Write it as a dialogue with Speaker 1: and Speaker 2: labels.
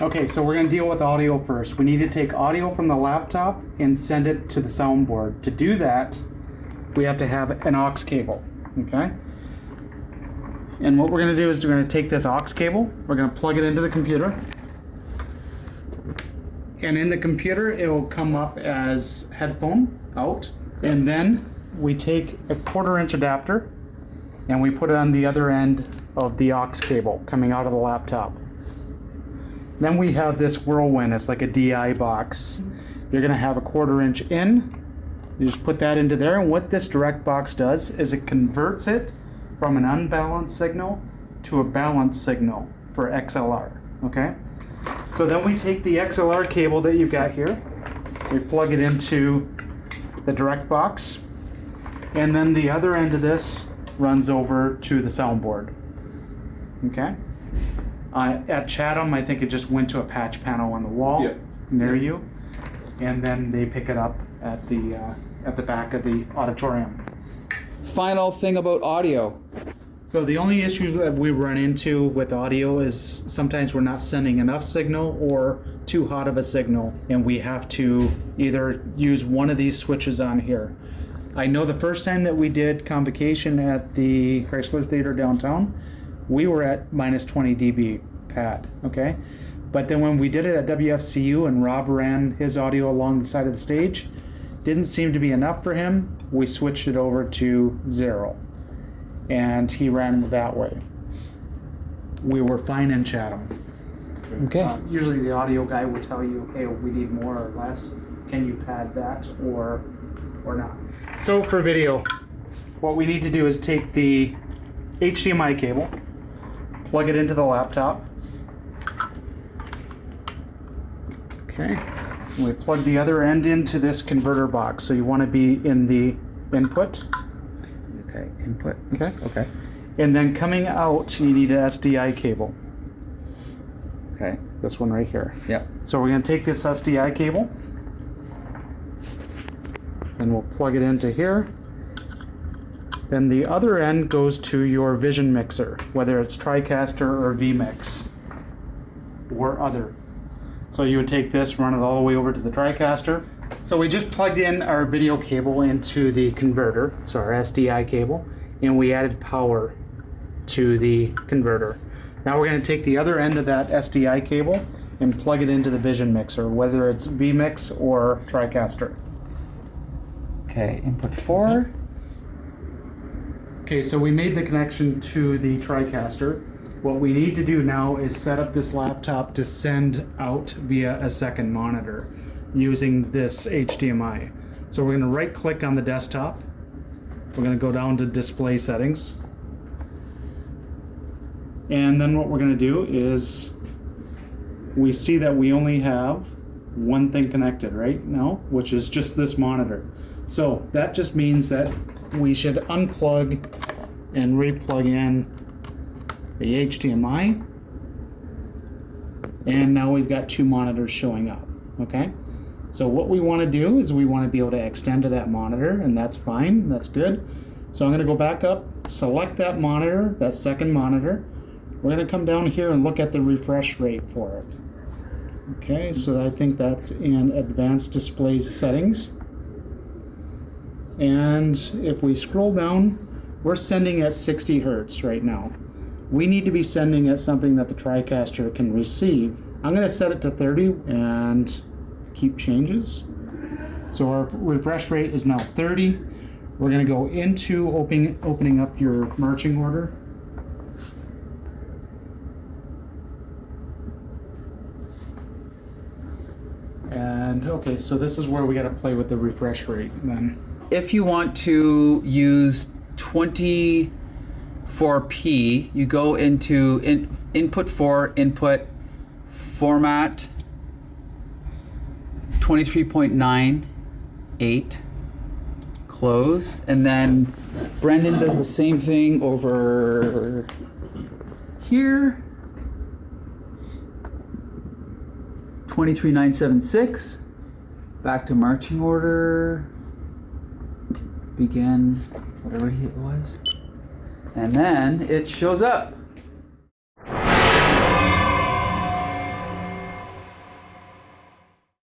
Speaker 1: Okay, so we're going to deal with audio first. We need to take audio from the laptop and send it to the soundboard. To do that, we have to have an aux cable, okay? And what we're going to do is we're going to take this aux cable, we're going to plug it into the computer. And in the computer, it will come up as headphone out. And then we take a 1/4-inch adapter and we put it on the other end of the aux cable coming out of the laptop. Then we have this Whirlwind. It's like a DI box. You're going to have a 1/4-inch in. You just put that into there. And what this direct box does is it converts it from an unbalanced signal to a balanced signal for XLR. Okay? So then we take the XLR cable that you've got here. We plug it into the direct box. And then the other end of this runs over to the soundboard. Okay? At Chatham, I think it just went to a patch panel on the wall near you, and then they pick it up at the back of the auditorium.
Speaker 2: Final thing about audio.
Speaker 1: So the only issues that we run into with audio is sometimes we're not sending enough signal or too hot of a signal, and we have to either use one of these switches on here. I know the first time that we did convocation at the Chrysler Theater downtown, we were at minus 20 dB pad, okay? But then when we did it at WFCU and Rob ran his audio along the side of the stage, didn't seem to be enough for him. We switched it over to 0, and he ran that way. We were fine in Chatham.
Speaker 2: Okay.
Speaker 1: Usually the audio guy will tell you, hey, we need more or less. Can you pad that or not? So for video, what we need to do is take the HDMI cable, plug it into the laptop. Okay. And we plug the other end into this converter box. So you want to be in the input.
Speaker 2: Okay, input.
Speaker 1: Okay.
Speaker 2: Oops. Okay.
Speaker 1: And then coming out, you need an SDI cable.
Speaker 2: Okay.
Speaker 1: This one right here.
Speaker 2: Yep.
Speaker 1: So we're going to take this SDI cable and we'll plug it into here. Then the other end goes to your Vision mixer, whether it's TriCaster or vMix or other. So you would take this, run it all the way over to the TriCaster. So we just plugged in our video cable into the converter, so our SDI cable, and we added power to the converter. Now we're going to take the other end of that SDI cable and plug it into the Vision mixer, whether it's vMix or TriCaster.
Speaker 2: Okay, input 4.
Speaker 1: Okay, so we made the connection to the TriCaster. What we need to do now is set up this laptop to send out via a second monitor using this HDMI. So we're going to right click on the desktop. We're going to go down to display settings. And then what we're going to do is we see that we only have one thing connected right now, which is just this monitor. So that just means that we should unplug and replug in the HDMI. And now we've got two monitors showing up, okay? So what we want to do is we want to be able to extend to that monitor, and that's fine, that's good. So I'm going to go back up, select that monitor, that second monitor. We're going to come down here and look at the refresh rate for it. Okay, so I think that's in advanced display settings. And if we scroll down, we're sending at 60 hertz right now. We need to be sending at something that the TriCaster can receive. I'm going to set it to 30 and keep changes. So our refresh rate is now 30. We're going to go into opening up your marching order. And okay, so this is where we got to play with the refresh rate then.
Speaker 2: If you want to use 24p, you go into input 4, input format 23.98, close, and then Brendan does the same thing over here. 23.976, back to marching order, begin, whatever it was, and then it shows up.